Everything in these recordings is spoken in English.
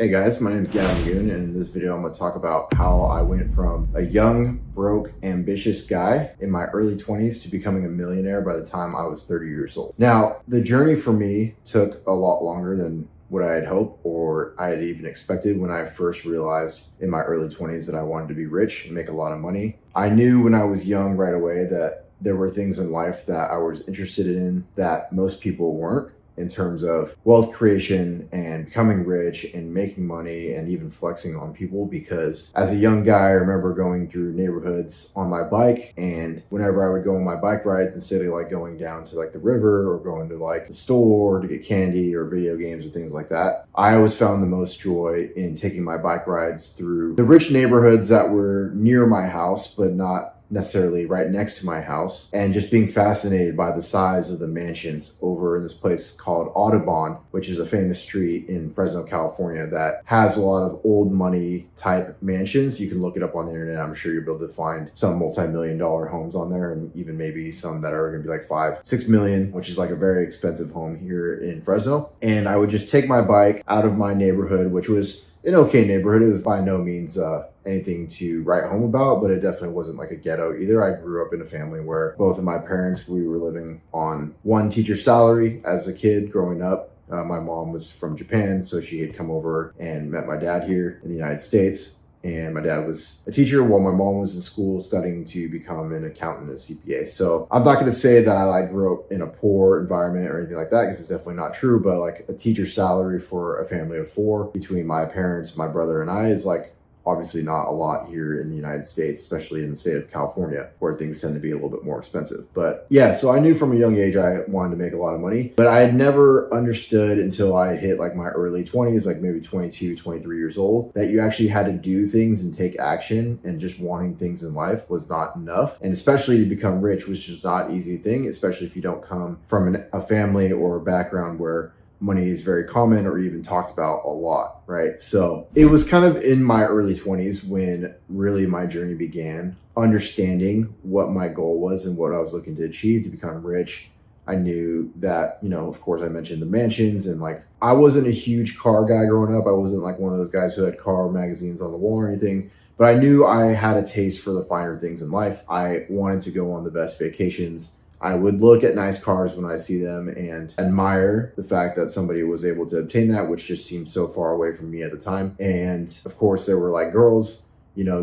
Hey guys, my name is Gavin Goon, and in this video I'm going to talk about how I went from a young, broke, ambitious guy in my early 20s to becoming a millionaire by the time I was 30 years old. Now, the journey for me took a lot longer than what I had hoped or I had even expected when I first realized in my early 20s that I wanted to be rich and make a lot of money. I knew when I was young right away that there were things in life that I was interested in that most people weren't, in terms of wealth creation and becoming rich and making money and even flexing on people. Because as a young guy, I remember going through neighborhoods on my bike, and whenever I would go on my bike rides, instead of like going down to like the river or going to like the store to get candy or video games or things like that, I always found the most joy in taking my bike rides through the rich neighborhoods that were near my house, but not necessarily right next to my house, and just being fascinated by the size of the mansions over in this place called Audubon, which is a famous street in Fresno, California that has a lot of old money type mansions. You can look it up on the internet. I'm sure you'll be able to find some multi-million-dollar homes on there, and even maybe some that are going to be like 5-6 million, which is like a very expensive home here in Fresno. And I would just take my bike out of my neighborhood, which was an okay neighborhood. It was by no means anything to write home about, but it definitely wasn't like a ghetto either. I grew up in a family where both of my parents, we were living on one teacher's salary as a kid growing up. My mom was from Japan, so she had come over and met my dad here in the United States. And my dad was a teacher while my mom was in school studying to become an accountant and a CPA. So I'm not going to say that I like grew up in a poor environment or anything like that, because it's definitely not true. But like a teacher's salary for a family of four between my parents, my brother, and I is like obviously not a lot here in the United States, especially in the state of California, where things tend to be a little bit more expensive. But yeah, so I knew from a young age I wanted to make a lot of money, but I had never understood until I hit like my early 20s, like maybe 22, 23 years old, that you actually had to do things and take action, and just wanting things in life was not enough. And especially to become rich was just not an easy thing, especially if you don't come from a family or a background where money is very common or even talked about a lot, right? So it was kind of in my early 20s when really my journey began, understanding what my goal was and what I was looking to achieve to become rich. I knew that, of course, I mentioned the mansions, and like I wasn't a huge car guy growing up. I wasn't like one of those guys who had car magazines on the wall or anything. But I knew I had a taste for the finer things in life. I wanted to go on the best vacations. I would look at nice cars when I see them and admire the fact that somebody was able to obtain that, which just seemed so far away from me at the time. And of course, there were like girls.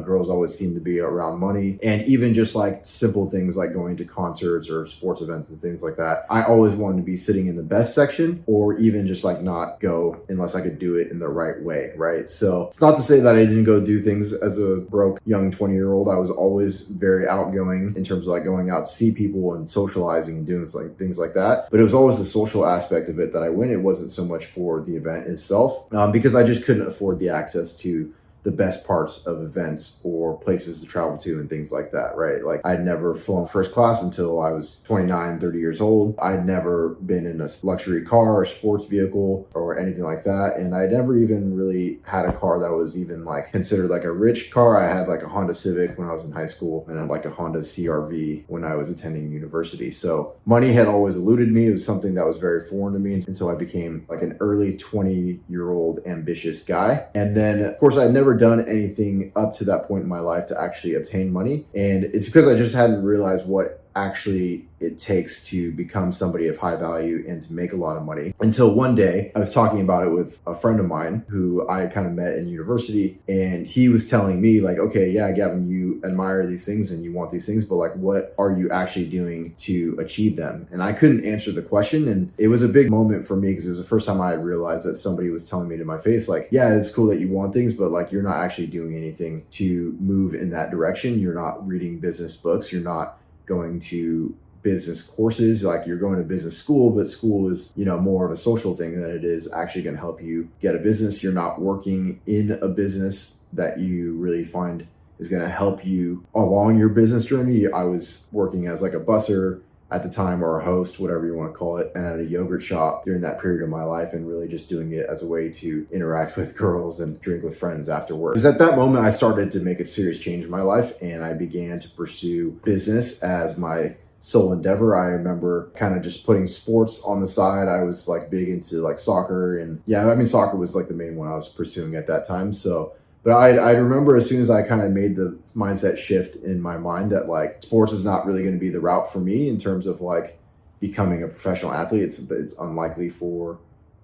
Girls always seem to be around money, and even just like simple things like going to concerts or sports events and things like that. I always wanted to be sitting in the best section, or even just like not go unless I could do it in the right way, right? So it's not to say that I didn't go do things as a broke young 20-year-old. I was always very outgoing in terms of like going out to see people and socializing and doing things like that. But it was always the social aspect of it that I went. It wasn't so much for the event itself, because I just couldn't afford the access to the best parts of events or places to travel to and things like that, right? Like I'd never flown first class until I was 29, 30 years old. I'd never been in a luxury car or sports vehicle or anything like that. And I'd never even really had a car that was even like considered like a rich car. I had like a Honda Civic when I was in high school, and I had like a Honda CRV when I was attending university. So money had always eluded me. It was something that was very foreign to me until I became like an early 20-year-old ambitious guy. And then of course I'd never done anything up to that point in my life to actually obtain money. And it's because I just hadn't realized what actually it takes to become somebody of high value and to make a lot of money, until one day I was talking about it with a friend of mine who I kind of met in university, and he was telling me like, okay, yeah, Gavin, you admire these things and you want these things, but like what are you actually doing to achieve them? And I couldn't answer the question, and it was a big moment for me because it was the first time I had realized that somebody was telling me to my face like, yeah, it's cool that you want things, but like you're not actually doing anything to move in that direction. You're not reading business books. You're not going to business courses. Like you're going to business school, but school is, more of a social thing than it is actually going to help you get a business. You're not working in a business that you really find is going to help you along your business journey. I was working as like a busser at the time, or a host, whatever you want to call it, and at a yogurt shop during that period of my life, and really just doing it as a way to interact with girls and drink with friends after work. It was at that moment I started to make a serious change in my life, and I began to pursue business as my sole endeavor. I remember kind of just putting sports on the side. I was like big into like soccer, and yeah, I mean, soccer was like the main one I was pursuing at that time. So, but I remember as soon as I kind of made the mindset shift in my mind that like sports is not really going to be the route for me in terms of like becoming a professional athlete. It's unlikely for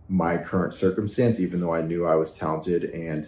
my current circumstance, even though I knew I was talented and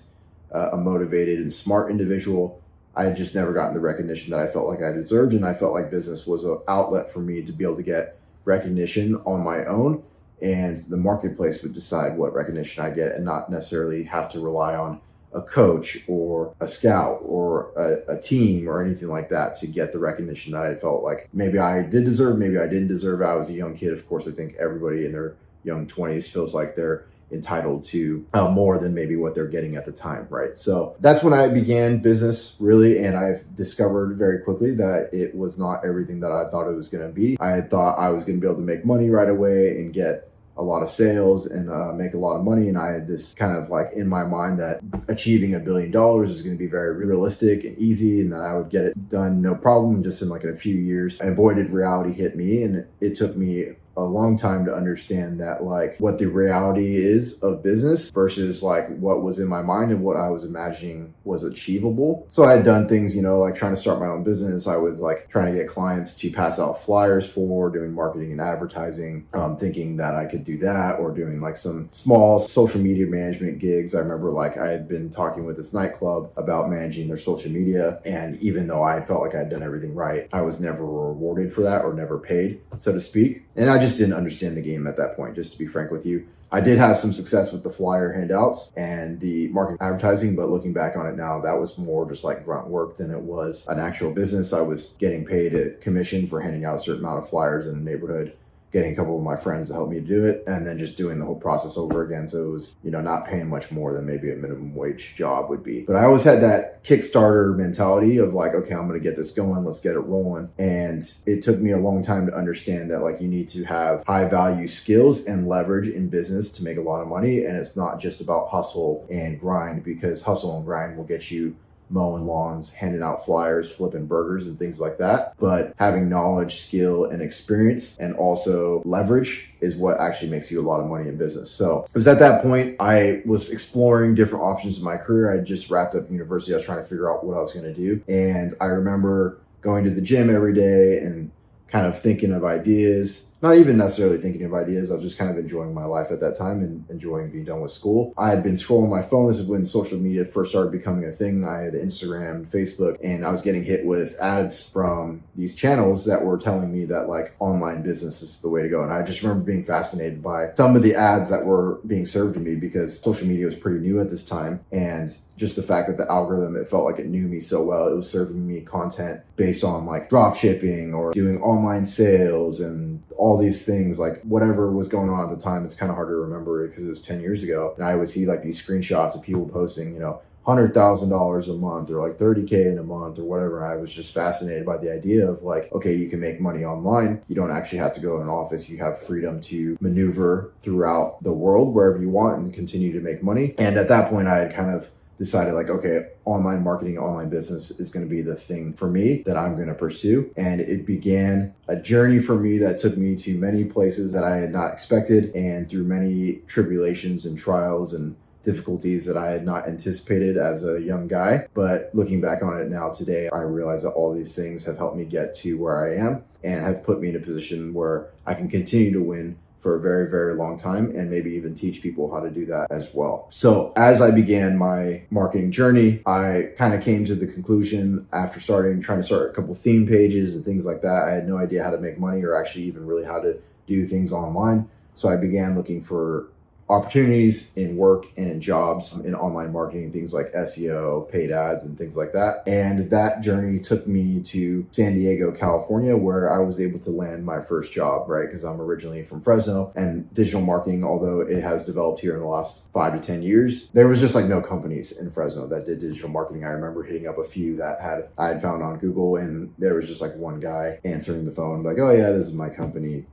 a motivated and smart individual. I had just never gotten the recognition that I felt like I deserved, and I felt like business was an outlet for me to be able to get recognition on my own, and the marketplace would decide what recognition I get and not necessarily have to rely on a coach or a scout or a team or anything like that to get the recognition that I felt like maybe I did deserve, maybe I didn't deserve. I was a young kid. Of course, I think everybody in their young 20s feels like they're entitled to more than maybe what they're getting at the time, right? So that's when I began business, really, and I've discovered very quickly that it was not everything that I thought it was going to be. I had thought I was going to be able to make money right away and get a lot of sales and make a lot of money, and I had this kind of like in my mind that achieving $1 billion is going to be very realistic and easy, and that I would get it done no problem just in like a few years. And boy, did reality hit me, and it took me a long time to understand that like what the reality is of business versus like what was in my mind and what I was imagining was achievable. So I had done things, like trying to start my own business. I was like trying to get clients to pass out flyers for doing marketing and advertising, thinking that I could do that, or doing like some small social media management gigs. I remember like I had been talking with this nightclub about managing their social media, and even though I felt like I had done everything right, I was never rewarded for that or never paid, so to speak. And I just didn't understand the game at that point, just to be frank with you. I did have some success with the flyer handouts and the marketing advertising, but looking back on it now, that was more just like grunt work than it was an actual business. I was getting paid a commission for handing out a certain amount of flyers in the neighborhood, getting a couple of my friends to help me do it, and then just doing the whole process over again. So it was, not paying much more than maybe a minimum wage job would be. But I always had that Kickstarter mentality of like, okay, I'm going to get this going. Let's get it rolling. And it took me a long time to understand that like you need to have high value skills and leverage in business to make a lot of money. And it's not just about hustle and grind, because hustle and grind will get you mowing lawns, handing out flyers, flipping burgers and things like that. But having knowledge, skill, and experience, and also leverage, is what actually makes you a lot of money in business. So it was at that point I was exploring different options in my career. I just wrapped up university. I was trying to figure out what I was going to do. And I remember going to the gym every day and kind of thinking of ideas. Not even necessarily thinking of ideas. I was just kind of enjoying my life at that time and enjoying being done with school. I had been scrolling my phone. This is when social media first started becoming a thing. I had Instagram, Facebook, and I was getting hit with ads from these channels that were telling me that like online business is the way to go. And I just remember being fascinated by some of the ads that were being served to me, because social media was pretty new at this time. And just the fact that the algorithm, it felt like it knew me so well. It was serving me content based on like drop shipping or doing online sales and all these things, like whatever was going on at the time. It's kind of hard to remember it because it was 10 years ago. And I would see like these screenshots of people posting, $100,000 a month or like 30K in a month or whatever. I was just fascinated by the idea of like, okay, you can make money online. You don't actually have to go in an office. You have freedom to maneuver throughout the world wherever you want and continue to make money. And at that point, I had kind of decided like, okay, online marketing, online business is going to be the thing for me that I'm going to pursue. And it began a journey for me that took me to many places that I had not expected, and through many tribulations and trials and difficulties that I had not anticipated as a young guy. But looking back on it now today, I realize that all these things have helped me get to where I am and have put me in a position where I can continue to win for a very, very long time, and maybe even teach people how to do that as well. So as I began my marketing journey, I kind of came to the conclusion after trying to start a couple theme pages and things like that. I had no idea how to make money or actually even really how to do things online. So I began looking for opportunities in work and in jobs in online marketing, things like SEO, paid ads, and things like that. And that journey took me to San Diego, California, where I was able to land my first job, right? Because I'm originally from Fresno, and digital marketing, although it has developed here in the last 5 to 10 years, there was just like no companies in Fresno that did digital marketing. I remember hitting up a few that I had found on Google, and there was just like one guy answering the phone like, oh yeah, this is my company,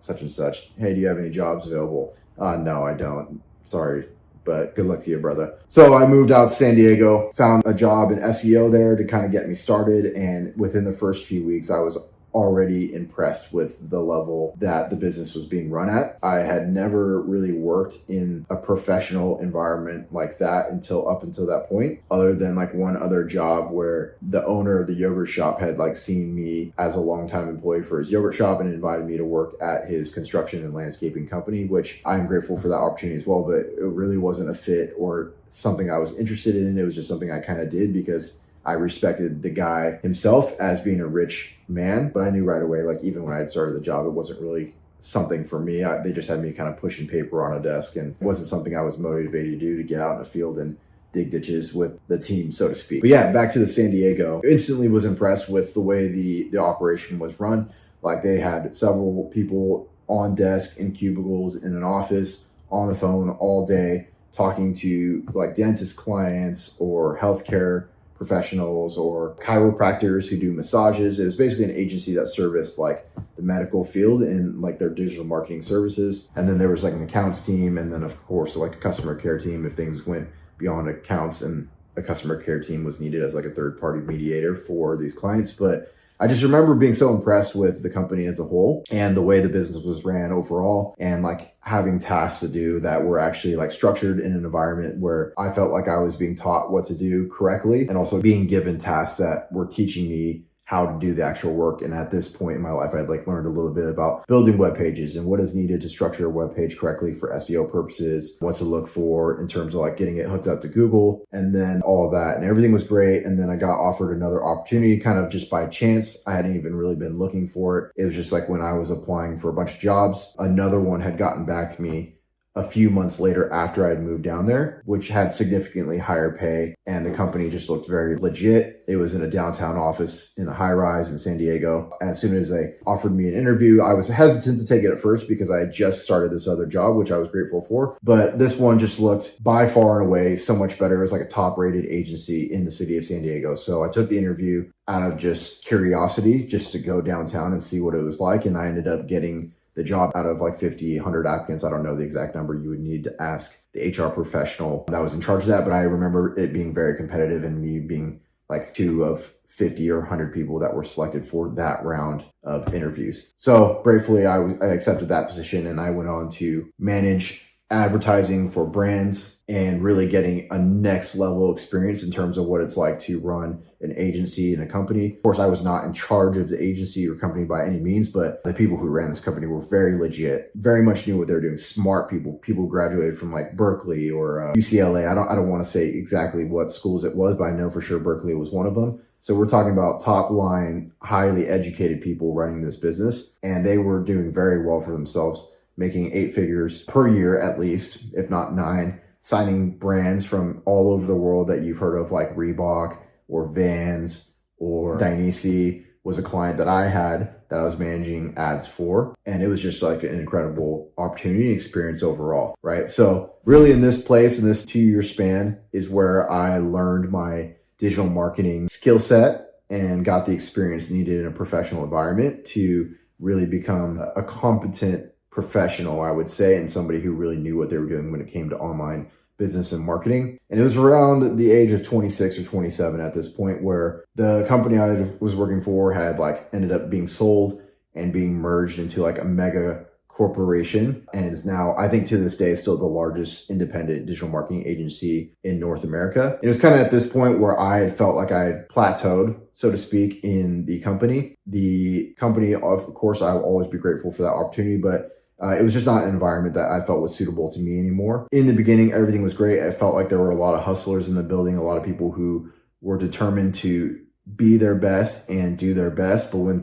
such and such. Hey, do you have any jobs available? No, I don't. Sorry, but good luck to you, brother. So I moved out to San Diego, found a job in SEO there to kind of get me started. And within the first few weeks, I was already impressed with the level that the business was being run at. I had never really worked in a professional environment like that up until that point, other than like one other job where the owner of the yogurt shop had like seen me as a longtime employee for his yogurt shop and invited me to work at his construction and landscaping company, which I'm grateful for that opportunity as well, but it really wasn't a fit or something I was interested in. It was just something I kind of did because I respected the guy himself as being a rich man, but I knew right away, like even when I had started the job, it wasn't really something for me. They just had me kind of pushing paper on a desk, and it wasn't something I was motivated to do, to get out in the field and dig ditches with the team, so to speak. But yeah, back to the San Diego. Instantly was impressed with the way the operation was run. Like they had several people on desk in cubicles in an office on the phone all day talking to like dentist clients or healthcare professionals or chiropractors who do massages. It was basically an agency that serviced like the medical field and like their digital marketing services. And then there was like an accounts team, and then of course like a customer care team if things went beyond accounts, and a customer care team was needed as like a third party mediator for these clients. But I just remember being so impressed with the company as a whole and the way the business was ran overall, and like having tasks to do that were actually like structured in an environment where I felt like I was being taught what to do correctly, and also being given tasks that were teaching me how to do the actual work. And at this point in my life, I'd like learned a little bit about building web pages and what is needed to structure a web page correctly for SEO purposes, what to look for in terms of like getting it hooked up to Google, and then all of that. And everything was great. And then I got offered another opportunity kind of just by chance. I hadn't even really been looking for it. It was just like when I was applying for a bunch of jobs, another one had gotten back to me a few months later after I'd moved down there, which had significantly higher pay, and the company just looked very legit. It was in a downtown office in a high rise in San Diego. As soon as they offered me an interview, I was hesitant to take it at first because I had just started this other job, which I was grateful for. But this one just looked by far and away so much better. It was like a top rated agency in the city of San Diego. So I took the interview out of just curiosity, just to go downtown and see what it was like. And I ended up getting the job out of like 50, 100 applicants. I don't know the exact number. You would need to ask the HR professional that was in charge of that. But I remember it being very competitive and me being like 2 of 50 or 100 people that were selected for that round of interviews. So gratefully, I accepted that position, and I went on to manage advertising for brands and really getting a next level experience in terms of what it's like to run an agency and a company. Of course, I was not in charge of the agency or company by any means, but the people who ran this company were very legit, very much knew what they were doing. Smart people who graduated from like Berkeley or UCLA. I don't want to say exactly what schools it was, but I know for sure Berkeley was one of them. So we're talking about top line, highly educated people running this business, and they were doing very well for themselves, making 8 figures per year at least, if not 9, signing brands from all over the world that you've heard of, like Reebok or Vans or Dainese was a client that I had that I was managing ads for. And it was just like an incredible opportunity and experience overall, right? So really in this place, in this 2-year span, is where I learned my digital marketing skill set and got the experience needed in a professional environment to really become a competent professional, I would say, and somebody who really knew what they were doing when it came to online business and marketing. And it was around the age of 26 or 27 at this point where the company I was working for had like ended up being sold and being merged into like a mega corporation, and is now, I think to this day, still the largest independent digital marketing agency in North America. It was kind of at this point where I had felt like I had plateaued, so to speak, in the company. The company, of course, I will always be grateful for that opportunity, but it was just not an environment that I felt was suitable to me anymore. In the beginning, everything was great. I felt like there were a lot of hustlers in the building, a lot of people who were determined to be their best and do their best. But when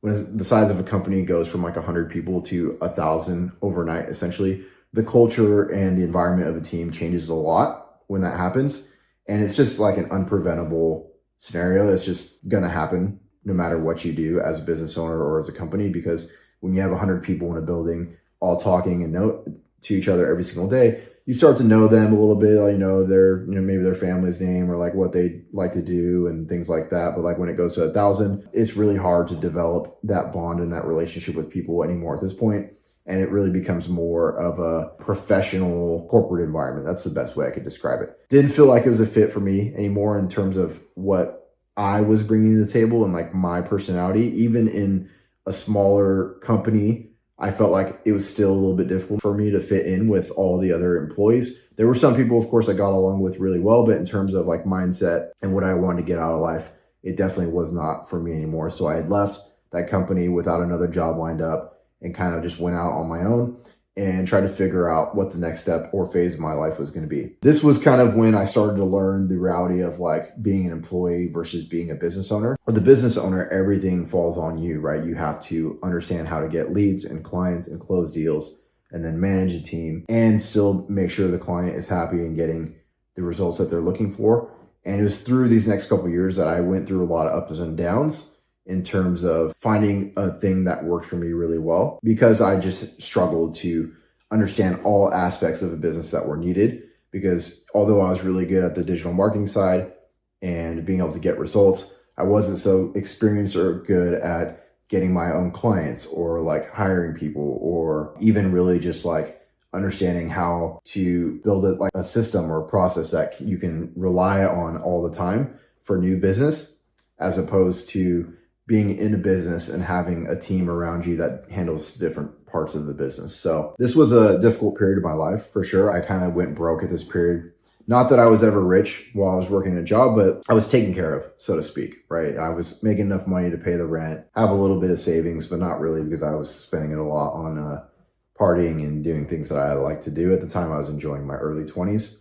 the size of a company goes from like 100 people to 1,000 overnight, essentially, the culture and the environment of a team changes a lot when that happens. And it's just like an unpreventable scenario. It's just going to happen no matter what you do as a business owner or as a company, because when you have 100 people in a building all talking and to each other every single day, you start to know them a little bit, like, maybe their family's name or like what they like to do and things like that. But like when it goes to 1,000, it's really hard to develop that bond and that relationship with people anymore at this point. And it really becomes more of a professional corporate environment. That's the best way I could describe it. Didn't feel like it was a fit for me anymore in terms of what I was bringing to the table and like my personality. Even in a smaller company, I felt like it was still a little bit difficult for me to fit in with all the other employees. There were some people, of course, I got along with really well, but in terms of like mindset and what I wanted to get out of life, it definitely was not for me anymore. So I had left that company without another job lined up and kind of just went out on my own and tried to figure out what the next step or phase of my life was going to be. This was kind of when I started to learn the reality of like being an employee versus being a business owner. For the business owner, everything falls on you, right? You have to understand how to get leads and clients and close deals and then manage a team and still make sure the client is happy and getting the results that they're looking for. And it was through these next couple of years that I went through a lot of ups and downs in terms of finding a thing that worked for me really well, because I just struggled to understand all aspects of a business that were needed. Because although I was really good at the digital marketing side and being able to get results, I wasn't so experienced or good at getting my own clients or like hiring people or even really just like understanding how to build it like a system or a process that you can rely on all the time for new business, as opposed to being in a business and having a team around you that handles different parts of the business. So this was a difficult period of my life for sure. I kind of went broke at this period. Not that I was ever rich while I was working a job, but I was taken care of, so to speak, right? I was making enough money to pay the rent, have a little bit of savings, but not really, because I was spending it a lot on partying and doing things that I like to do. At the time, I was enjoying my early 20s.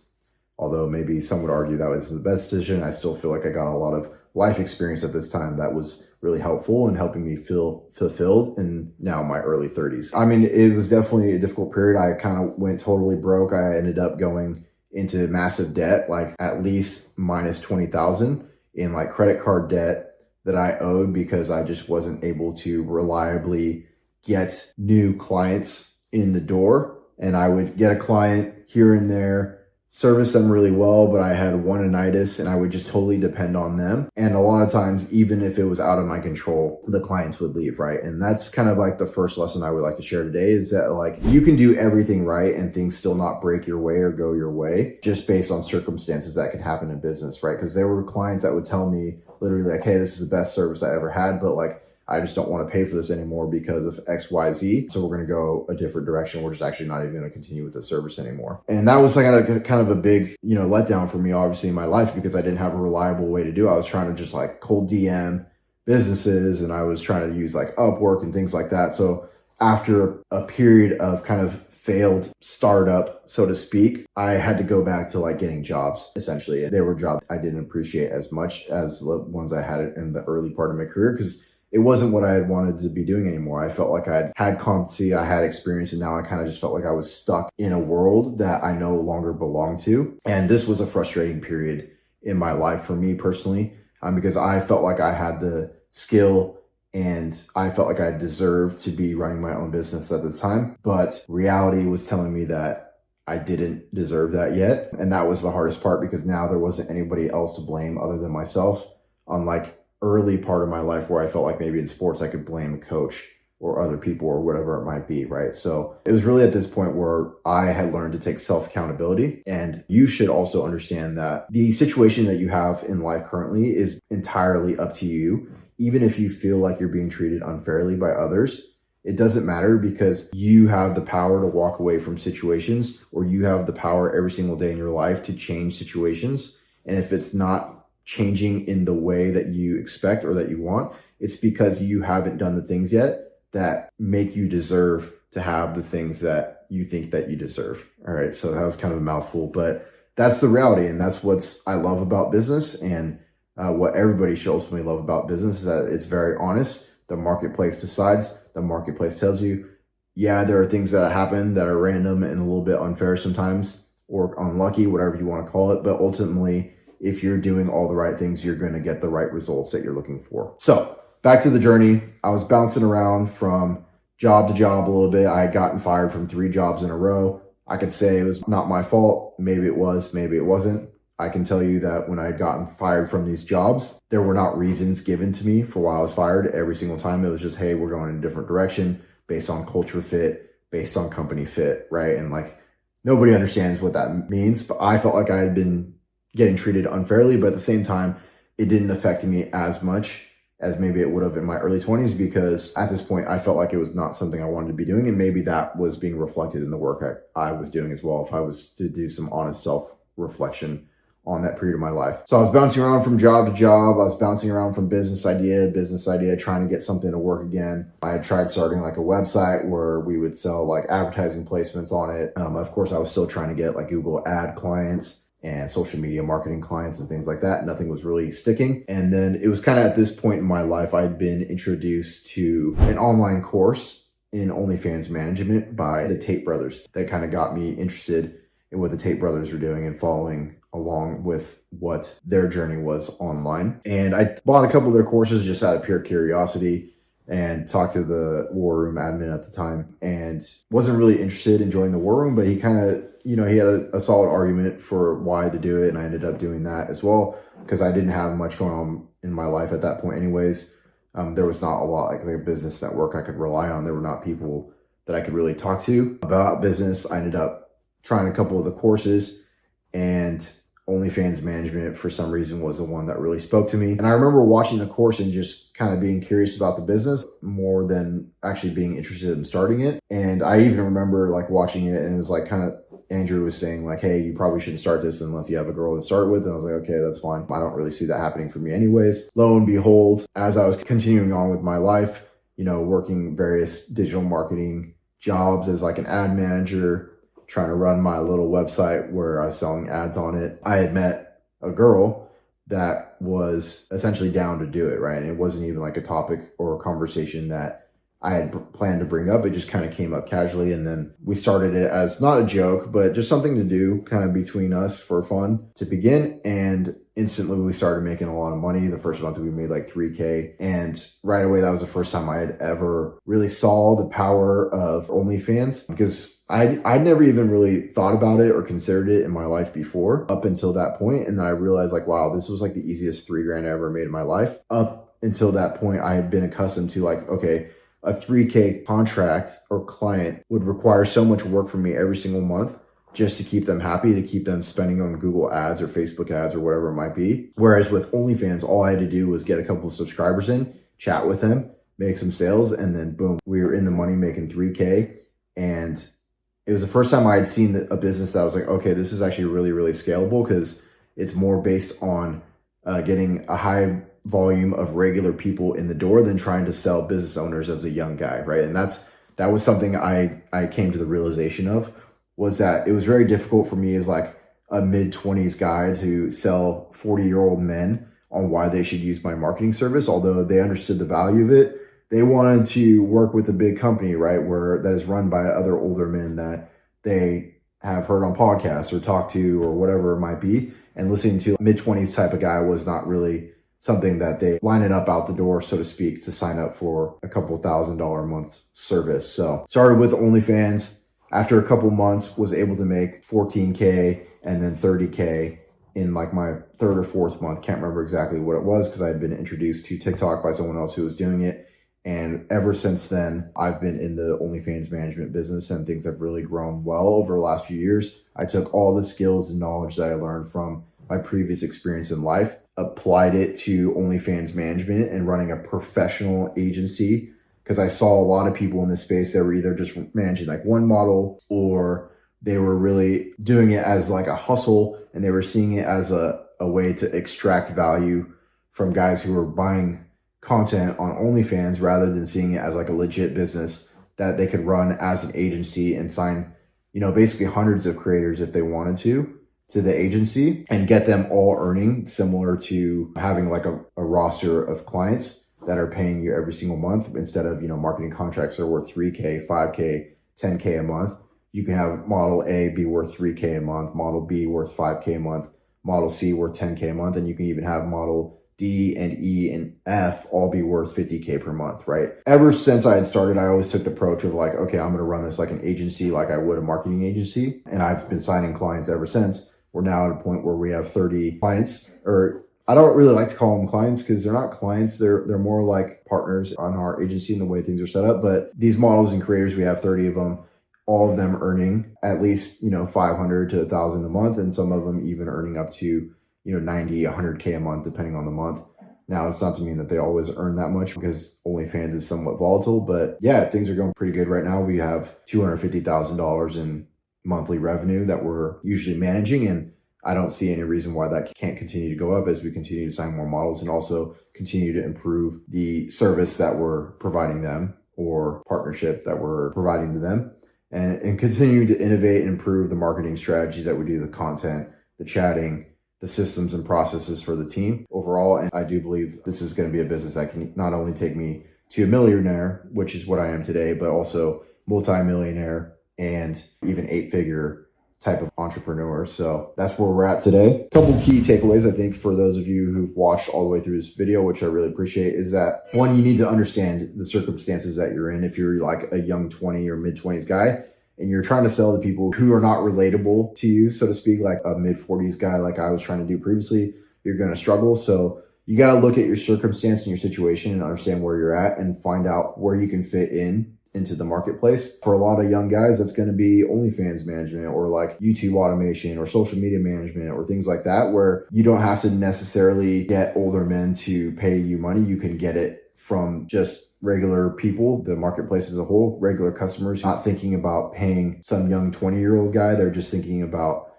Although maybe some would argue that was the best decision, I still feel like I got a lot of life experience at this time that was really helpful in helping me feel fulfilled in now my early 30s. I mean, it was definitely a difficult period. I kind of went totally broke. I ended up going into massive debt, like at least minus 20,000 in like credit card debt that I owed because I just wasn't able to reliably get new clients in the door. And I would get a client here and there, service them really well, but I had one-initis and I would just totally depend on them. And a lot of times, even if it was out of my control, the clients would leave, right? And that's kind of like the first lesson I would like to share today, is that like you can do everything right and things still not break your way or go your way just based on circumstances that can happen in business, right? Because there were clients that would tell me literally like, hey, this is the best service I ever had, but like, I just don't want to pay for this anymore because of X, Y, Z. So we're going to go a different direction. We're just actually not even going to continue with the service anymore. And that was like a kind of a big, letdown for me, obviously, in my life, because I didn't have a reliable way to do it. I was trying to just like cold DM businesses, and I was trying to use like Upwork and things like that. So after a period of kind of failed startup, so to speak, I had to go back to like getting jobs. Essentially, they were jobs I didn't appreciate as much as the ones I had in the early part of my career, because it wasn't what I had wanted to be doing anymore. I felt like I had competency, I had experience, and now I kind of just felt like I was stuck in a world that I no longer belonged to. And this was a frustrating period in my life for me personally, because I felt like I had the skill and I felt like I deserved to be running my own business at the time. But reality was telling me that I didn't deserve that yet. And that was the hardest part, because now there wasn't anybody else to blame other than myself. Unlike early part of my life where I felt like maybe in sports I could blame a coach or other people or whatever it might be, right? So it was really at this point where I had learned to take self-accountability. And you should also understand that the situation that you have in life currently is entirely up to you. Even if you feel like you're being treated unfairly by others, it doesn't matter, because you have the power to walk away from situations, or you have the power every single day in your life to change situations. And if it's not changing in the way that you expect or that you want, it's because you haven't done the things yet that make you deserve to have the things that you think that you deserve. All right. So that was kind of a mouthful, but that's the reality. And that's what I love about business. And what everybody should ultimately love about business is that it's very honest. The marketplace decides, the marketplace tells you, yeah, there are things that happen that are random and a little bit unfair sometimes, or unlucky, whatever you want to call it. But ultimately, if you're doing all the right things, you're going to get the right results that you're looking for. So back to the journey. I was bouncing around from job to job a little bit. I had gotten fired from 3 jobs in a row. I could say it was not my fault. Maybe it was, maybe it wasn't. I can tell you that when I had gotten fired from these jobs, there were not reasons given to me for why I was fired. Every single time it was just, hey, we're going in a different direction based on culture fit, based on company fit, right? And like, nobody understands what that means, but I felt like I had been getting treated unfairly. But at the same time, it didn't affect me as much as maybe it would have in my early 20s, because at this point I felt like it was not something I wanted to be doing. And maybe that was being reflected in the work I was doing as well, if I was to do some honest self-reflection on that period of my life. So I was bouncing around from job to job. I was bouncing around from business idea, trying to get something to work again. I had tried starting like a website where we would sell like advertising placements on it. Of course, I was still trying to get like Google ad clients and social media marketing clients and things like that. Nothing was really sticking. And then it was kind of at this point in my life, I'd been introduced to an online course in OnlyFans management by the Tate brothers. That kind of got me interested in what the Tate brothers were doing and following along with what their journey was online. And I bought a couple of their courses just out of pure curiosity and talked to the War Room admin at the time, and wasn't really interested in joining the War Room, but he kind of, he had a solid argument for why to do it. And I ended up doing that as well, because I didn't have much going on in my life at that point anyways. There was not a lot like a business network I could rely on. There were not people that I could really talk to about business. I ended up trying a couple of the courses, and OnlyFans management for some reason was the one that really spoke to me. And I remember watching the course and just kind of being curious about the business more than actually being interested in starting it. And I even remember like watching it, and it was like kind of Andrew was saying like, hey, you probably shouldn't start this unless you have a girl to start with. And I was like, okay, that's fine. I don't really see that happening for me anyways. Lo and behold, as I was continuing on with my life, working various digital marketing jobs as like an ad manager, trying to run my little website where I was selling ads on it, I had met a girl that was essentially down to do it, right? And it wasn't even like a topic or a conversation that I had planned to bring up. It just kind of came up casually. And then we started it as not a joke, but just something to do kind of between us for fun to begin. And instantly we started making a lot of money. The first month we made like $3,000. And right away, that was the first time I had ever really saw the power of OnlyFans, because I'd never even really thought about it or considered it in my life before up until that point. And then I realized like, wow, this was like the easiest $3,000 I ever made in my life. Up until that point, I had been accustomed to like, okay, a $3,000 contract or client would require so much work from me every single month just to keep them happy, to keep them spending on Google ads or Facebook ads or whatever it might be. Whereas with OnlyFans, all I had to do was get a couple of subscribers in, chat with them, make some sales, and then boom, we were in the money making $3,000. And it was the first time I had seen a business that I was like, okay, this is actually really, really scalable, because it's more based on getting a high volume of regular people in the door than trying to sell business owners as a young guy, right? And that was something I came to the realization of, was that it was very difficult for me as like a mid-20s guy to sell 40-year-old men on why they should use my marketing service. Although they understood the value of it, they wanted to work with a big company, right, where that is run by other older men that they have heard on podcasts or talked to or whatever it might be. And listening to a mid-20s type of guy was not really something that they line it up out the door, so to speak, to sign up for a couple $1,000 a month service. So started with OnlyFans. After a couple months, was able to make $14,000 and then $30,000 in like my third or fourth month. Can't remember exactly what it was, because I had been introduced to TikTok by someone else who was doing it. And ever since then, I've been in the OnlyFans management business, and things have really grown well over the last few years. I took all the skills and knowledge that I learned from my previous experience in life, applied it to OnlyFans management and running a professional agency, because I saw a lot of people in this space that were either just managing like one model, or they were really doing it as like a hustle, and they were seeing it as a way to extract value from guys who were buying content on OnlyFans, rather than seeing it as like a legit business that they could run as an agency and sign, basically hundreds of creators if they wanted to the agency, and get them all earning similar to having like a roster of clients that are paying you every single month, instead of, marketing contracts that are worth $3,000, $5,000, $10,000 a month. You can have model A be worth $3,000 a month, model B worth $5,000 a month, model C worth $10,000 a month, and you can even have model D and E and F all be worth $50,000 per month, right? Ever since I had started, I always took the approach of like, okay, I'm going to run this like an agency, like I would a marketing agency. And I've been signing clients ever since. We're now at a point where we have 30 clients, or I don't really like to call them clients, because they're not clients. They're more like partners on our agency and the way things are set up. But these models and creators, we have 30 of them, all of them earning at least, $500 to $1,000 a month, and some of them even earning up to, 90, 100K a month, depending on the month. Now, it's not to mean that they always earn that much because OnlyFans is somewhat volatile, but yeah, things are going pretty good right now. We have $250,000 in monthly revenue that we're usually managing, and I don't see any reason why that can't continue to go up as we continue to sign more models and also continue to improve the service that we're providing them or partnership that we're providing to them, and continue to innovate and improve the marketing strategies that we do, the content, the chatting, the systems and processes for the team overall. And I do believe this is going to be a business that can not only take me to a millionaire, which is what I am today, but also multi-millionaire and even 8-figure type of entrepreneur. So that's where we're at today. A couple key takeaways, I think, for those of you who've watched all the way through this video, which I really appreciate, is that one, you need to understand the circumstances that you're in. If you're like a young 20 or mid-20s guy, and you're trying to sell to people who are not relatable to you, so to speak, like a mid-40s guy like I was trying to do previously, you're going to struggle. So you got to look at your circumstance and your situation and understand where you're at and find out where you can fit into the marketplace. For a lot of young guys, that's going to be OnlyFans management or like YouTube automation or social media management or things like that, where you don't have to necessarily get older men to pay you money. You can get it from just regular people, the marketplace as a whole, regular customers, not thinking about paying some young 20-year-old guy. They're just thinking about,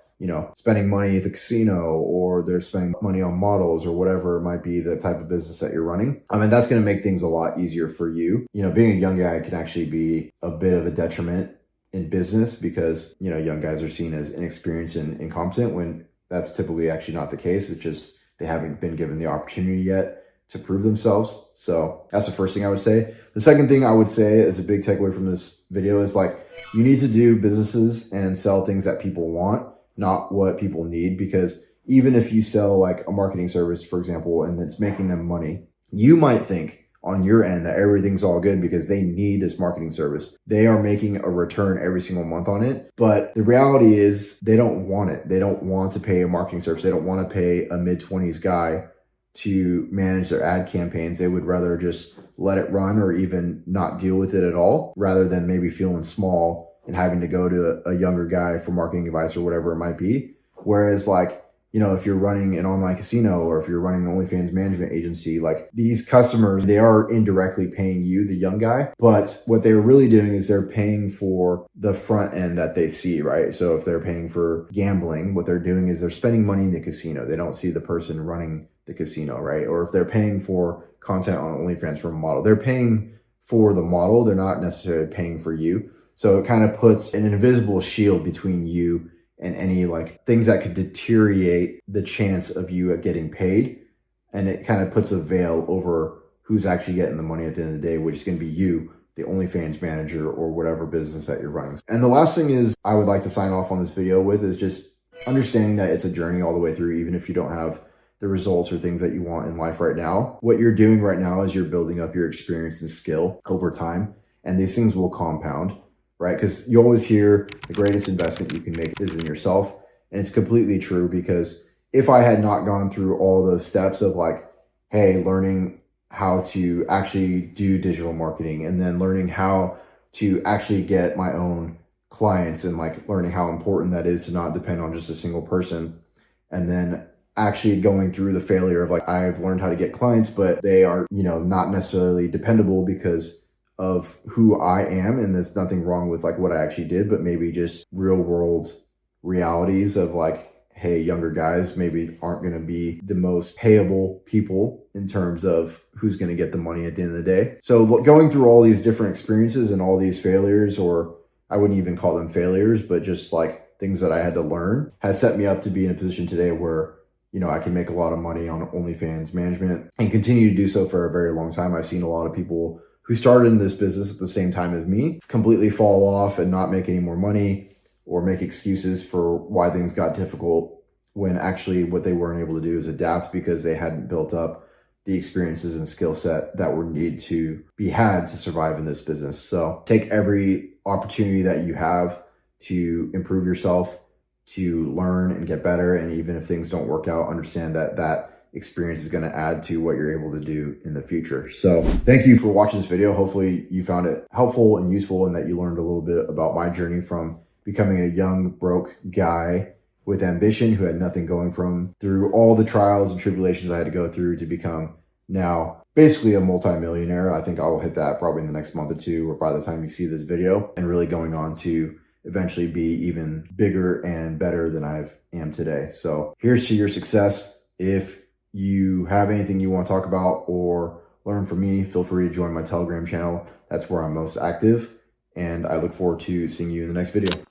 spending money at the casino, or they're spending money on models or whatever it might be, the type of business that you're running. I mean, that's going to make things a lot easier for you. Being a young guy can actually be a bit of a detriment in business because, young guys are seen as inexperienced and incompetent when that's typically actually not the case. It's just they haven't been given the opportunity yet to prove themselves. So that's the first thing I would say. The second thing I would say as a big takeaway from this video is like, you need to do businesses and sell things that people want, not what people need. Because even if you sell like a marketing service, for example, and it's making them money, you might think on your end that everything's all good because they need this marketing service. They are making a return every single month on it. But the reality is they don't want it. They don't want to pay a marketing service. They don't want to pay a mid-20s guy to manage their ad campaigns. They would rather just let it run or even not deal with it at all, rather than maybe feeling small and having to go to a younger guy for marketing advice or whatever it might be. Whereas like, if you're running an online casino or if you're running an OnlyFans management agency, like these customers, they are indirectly paying you, the young guy. But what they're really doing is they're paying for the front end that they see, right? So if they're paying for gambling, what they're doing is they're spending money in the casino. They don't see the person running the casino, right? Or if they're paying for content on OnlyFans from a model, they're paying for the model. They're not necessarily paying for you. So it kind of puts an invisible shield between you and any like things that could deteriorate the chance of you at getting paid. And it kind of puts a veil over who's actually getting the money at the end of the day, which is going to be you, the OnlyFans manager or whatever business that you're running. And the last thing is I would like to sign off on this video with is just understanding that it's a journey all the way through, even if you don't have the results or things that you want in life right now. What you're doing right now is you're building up your experience and skill over time, and these things will compound, right? Because you always hear the greatest investment you can make is in yourself. And it's completely true, because if I had not gone through all those steps of like, hey, learning how to actually do digital marketing and then learning how to actually get my own clients and like learning how important that is to not depend on just a single person, and then actually going through the failure of like, I've learned how to get clients, but they are, not necessarily dependable because of who I am. And there's nothing wrong with like what I actually did, but maybe just real world realities of like, hey, younger guys maybe aren't going to be the most payable people in terms of who's going to get the money at the end of the day. So going through all these different experiences and all these failures, or I wouldn't even call them failures, but just like things that I had to learn, has set me up to be in a position today where I can make a lot of money on OnlyFans management and continue to do so for a very long time. I've seen a lot of people who started in this business at the same time as me completely fall off and not make any more money or make excuses for why things got difficult, when actually what they weren't able to do is adapt because they hadn't built up the experiences and skill set that were needed to be had to survive in this business. So take every opportunity that you have to improve yourself, to learn and get better. And even if things don't work out, understand that that experience is going to add to what you're able to do in the future. So thank you for watching this video. Hopefully you found it helpful and useful, and that you learned a little bit about my journey from becoming a young broke guy with ambition who had nothing going from through all the trials and tribulations I had to go through to become now basically a multimillionaire. I think I'll hit that probably in the next month or two, or by the time you see this video, and really going on to eventually be even bigger and better than I am today. So here's to your success. If you have anything you want to talk about or learn from me, feel free to join my Telegram channel. That's where I'm most active. And I look forward to seeing you in the next video.